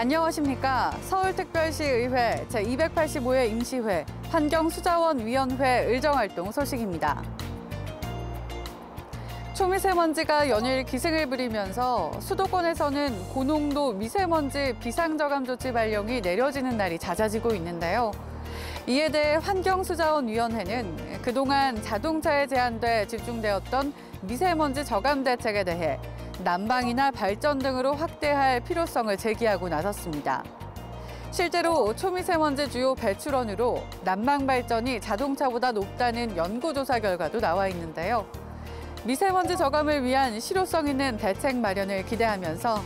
안녕하십니까. 서울특별시의회 제285회 임시회 환경수자원위원회 의정활동 소식입니다. 초미세먼지가 연일 기승을 부리면서 수도권에서는 고농도 미세먼지 비상저감 조치 발령이 내려지는 날이 잦아지고 있는데요. 이에 대해 환경수자원위원회는 그동안 자동차에 제한돼 집중되었던 미세먼지 저감 대책에 대해 난방이나 발전 등으로 확대할 필요성을 제기하고 나섰습니다. 실제로 초미세먼지 주요 배출원으로 난방 발전이 자동차보다 높다는 연구조사 결과도 나와 있는데요. 미세먼지 저감을 위한 실효성 있는 대책 마련을 기대하면서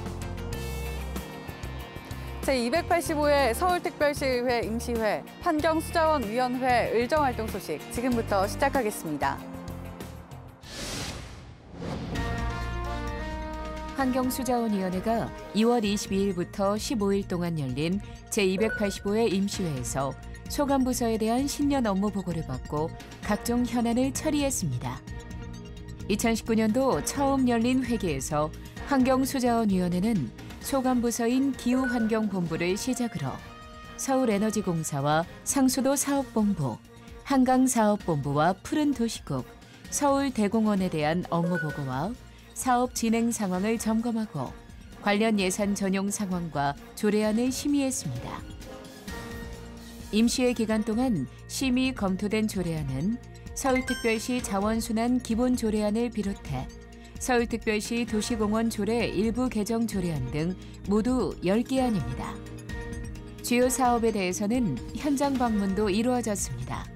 제285회 서울특별시의회 임시회 환경수자원위원회 의정활동 소식 지금부터 시작하겠습니다. 환경수자원위원회가 2월 22일부터 15일 동안 열린 제285회 임시회에서 소관부서에 대한 신년 업무 보고를 받고 각종 현안을 처리했습니다. 2019년도 처음 열린 회기에서 환경수자원위원회는 소관부서인 기후환경본부를 시작으로 서울에너지공사와 상수도 사업본부, 한강사업본부와 푸른도시국, 서울대공원에 대한 업무 보고와 사업 진행 상황을 점검하고 관련 예산 전용 상황과 조례안을 심의했습니다. 임시회 기간 동안 심의 검토된 조례안은 서울특별시 자원순환 기본조례안을 비롯해 서울특별시 도시공원 조례 일부 개정 조례안 등 모두 10개 안입니다. 주요 사업에 대해서는 현장 방문도 이루어졌습니다.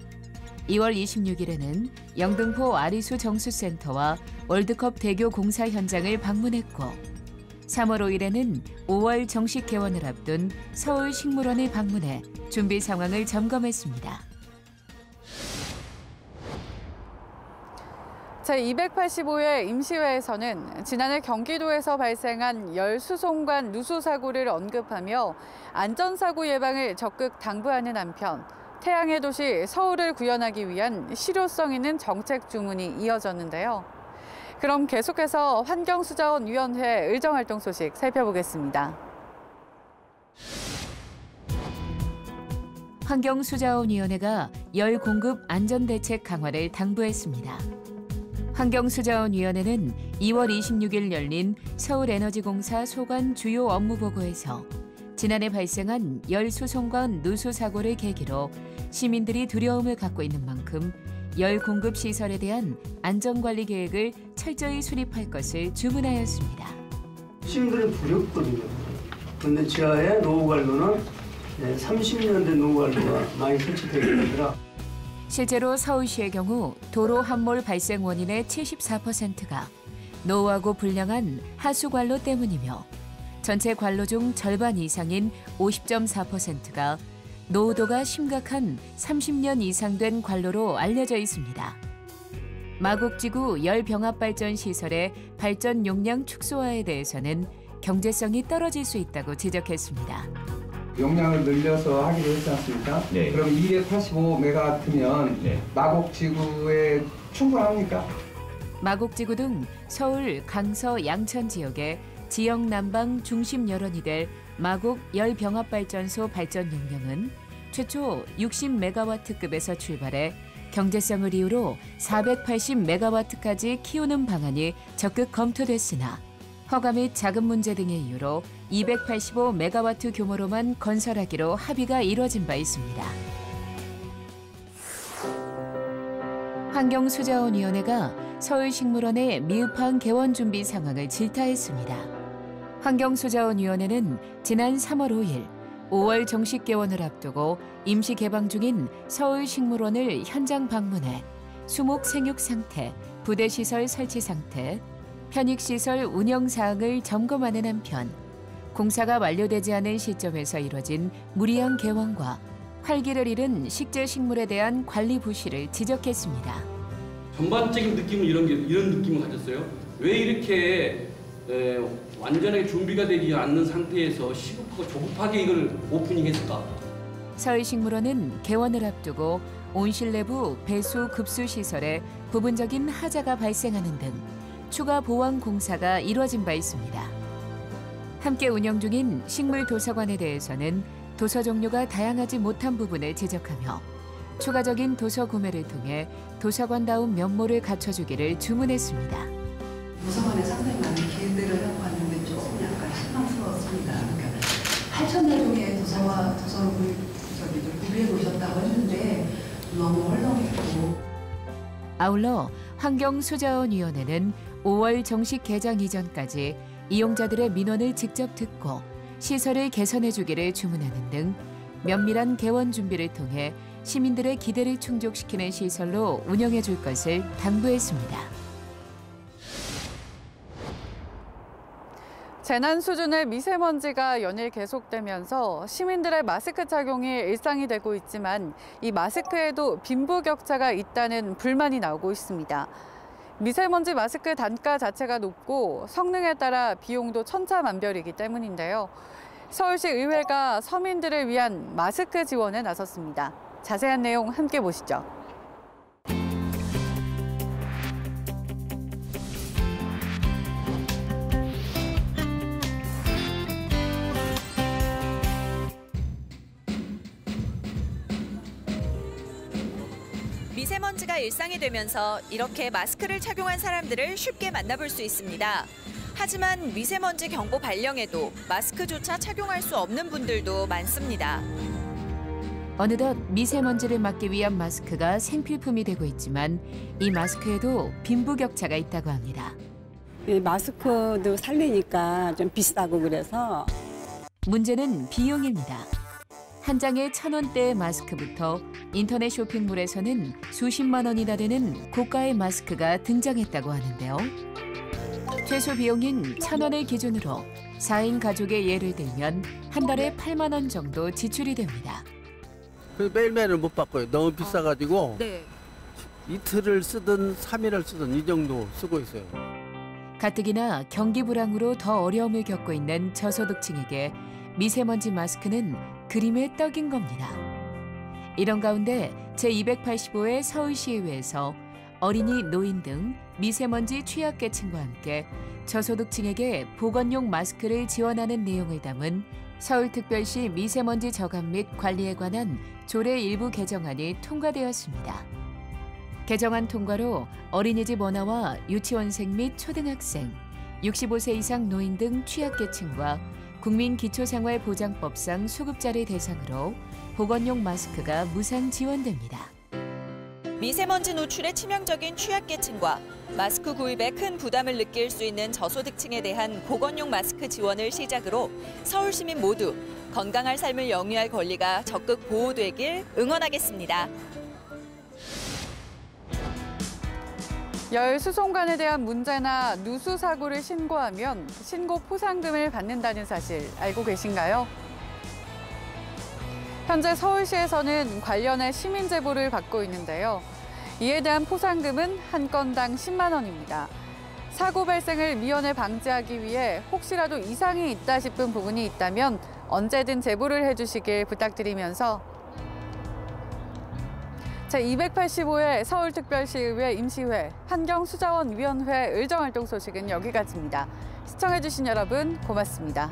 2월 26일에는 영등포 아리수 정수센터와 월드컵 대교 공사 현장을 방문했고 3월 5일에는 5월 정식 개원을 앞둔 서울식물원을 방문해 준비 상황을 점검했습니다. 제285회 임시회에서는 지난해 경기도에서 발생한 열수송관 누수 사고를 언급하며 안전사고 예방을 적극 당부하는 한편 태양의 도시 서울을 구현하기 위한 실효성 있는 정책 주문이 이어졌는데요. 그럼 계속해서 환경수자원위원회 의정활동 소식 살펴보겠습니다. 환경수자원위원회가 열 공급 안전대책 강화를 당부했습니다. 환경수자원위원회는 2월 26일 열린 서울에너지공사 소관 주요 업무 보고에서 지난해 발생한 열 수송관 누수 사고를 계기로 시민들이 두려움을 갖고 있는 만큼 열 공급 시설에 대한 안전관리 계획을 철저히 수립할 것을 주문하였습니다. 시민들은 두렵거든요. 그런데 지하에 노후관로는 30년 된 노후관로가 많이 설치되어 있더라. 실제로 서울시의 경우 도로 함몰 발생 원인의 74%가 노후하고 불량한 하수관로 때문이며 전체 관로 중 절반 이상인 50.4%가 노후도가 심각한 30년 이상 된 관로로 알려져 있습니다. 마곡지구 열병합발전시설의 발전 용량 축소화에 대해서는 경제성이 떨어질 수 있다고 지적했습니다. 용량을 늘려서 하기로 했지 않습니까? 네. 그럼 285메가와트면 네. 마곡지구에 충분합니까? 마곡지구 등 서울, 강서, 양천 지역의 지역 난방 중심 여론이 될 마곡 열병합발전소 발전 용량은 최초 60메가와트급에서 출발해 경제성을 이유로 480메가와트까지 키우는 방안이 적극 검토됐으나 허가 및 자금 문제 등의 이유로 285메가와트 규모로만 건설하기로 합의가 이뤄진 바 있습니다. 환경수자원위원회가 서울식물원의 미흡한 개원 준비 상황을 질타했습니다. 환경수자원위원회는 지난 3월 5일 5월 정식 개원을 앞두고 임시 개방 중인 서울식물원을 현장 방문해 수목 생육 상태, 부대시설 설치 상태, 편익시설 운영 사항을 점검하는 한편 공사가 완료되지 않은 시점에서 이뤄진 무리한 개원과 활기를 잃은 식재식물에 대한 관리 부실을 지적했습니다. 전반적인 느낌은 이런 느낌을 가졌어요. 왜 이렇게 완전하게 준비가 되지 않는 상태에서 시급하고 조급하게 이걸 오프닝했을까? 서울식물원은 개원을 앞두고 온실 내부 배수 급수 시설에 부분적인 하자가 발생하는 등 추가 보완 공사가 이뤄진 바 있습니다. 함께 운영 중인 식물도서관에 대해서는 도서 종류가 다양하지 못한 부분을 지적하며 추가적인 도서 구매를 통해 도서관다운 면모를 갖춰주기를 주문했습니다. 도서관에 상당히 많은 기회들을 하고 왔는데 조금 약간 실망스러웠습니다. 그러니까 8,000여 종의 도서와 도서를 구비해 놓으셨다고 했는데 너무 헐렁했고. 아울러 환경수자원위원회는 5월 정식 개장 이전까지 이용자들의 민원을 직접 듣고 시설을 개선해주기를 주문하는 등 면밀한 개원 준비를 통해 시민들의 기대를 충족시키는 시설로 운영해줄 것을 당부했습니다. 재난 수준의 미세먼지가 연일 계속되면서 시민들의 마스크 착용이 일상이 되고 있지만 이 마스크에도 빈부격차가 있다는 불만이 나오고 있습니다. 미세먼지 마스크 단가 자체가 높고 성능에 따라 비용도 천차만별이기 때문인데요. 서울시 의회가 서민들을 위한 마스크 지원에 나섰습니다. 자세한 내용 함께 보시죠. 미세먼지가 일상이 되면서 이렇게 마스크를 착용한 사람들을 쉽게 만나볼 수 있습니다. 하지만 미세먼지 경보 발령에도 마스크조차 착용할 수 없는 분들도 많습니다. 어느덧 미세먼지를 막기 위한 마스크가 생필품이 되고 있지만 이 마스크에도 빈부격차가 있다고 합니다. 마스크도 살리니까 좀 비싸고 그래서. 문제는 비용입니다. 한 장에 1,000원대의 마스크부터 인터넷 쇼핑몰에서는 수십만 원이나 되는 고가의 마스크가 등장했다고 하는데요. 최소 비용인 1,000원을 기준으로 4인 가족의 예를 들면 한 달에 8만 원 정도 지출이 됩니다. 매일매일은 못 바꿔요. 너무 비싸가지고 네. 이틀을 쓰든 3일을 쓰든 이 정도 쓰고 있어요. 가뜩이나 경기 불황으로 더 어려움을 겪고 있는 저소득층에게 미세먼지 마스크는 그림의 떡인 겁니다. 이런 가운데 제285회 서울시의회에서 어린이, 노인 등 미세먼지 취약계층과 함께 저소득층에게 보건용 마스크를 지원하는 내용을 담은 서울특별시 미세먼지 저감 및 관리에 관한 조례 일부 개정안이 통과되었습니다. 개정안 통과로 어린이집 원아와 유치원생 및 초등학생, 65세 이상 노인 등 취약계층과 국민기초생활보장법상 수급자를 대상으로 보건용 마스크가 무상 지원됩니다. 미세먼지 노출에 치명적인 취약계층과 마스크 구입에 큰 부담을 느낄 수 있는 저소득층에 대한 보건용 마스크 지원을 시작으로 서울 시민 모두 건강할 삶을 영위할 권리가 적극 보호되길 응원하겠습니다. 열 수송관에 대한 문제나 누수 사고를 신고하면 신고 포상금을 받는다는 사실 알고 계신가요? 현재 서울시에서는 관련해 시민 제보를 받고 있는데요. 이에 대한 포상금은 한 건당 10만 원입니다. 사고 발생을 미연에 방지하기 위해 혹시라도 이상이 있다 싶은 부분이 있다면 언제든 제보를 해주시길 부탁드리면서 제285회 서울특별시의회 임시회 환경수자원위원회 의정활동 소식은 여기까지입니다. 시청해주신 여러분 고맙습니다.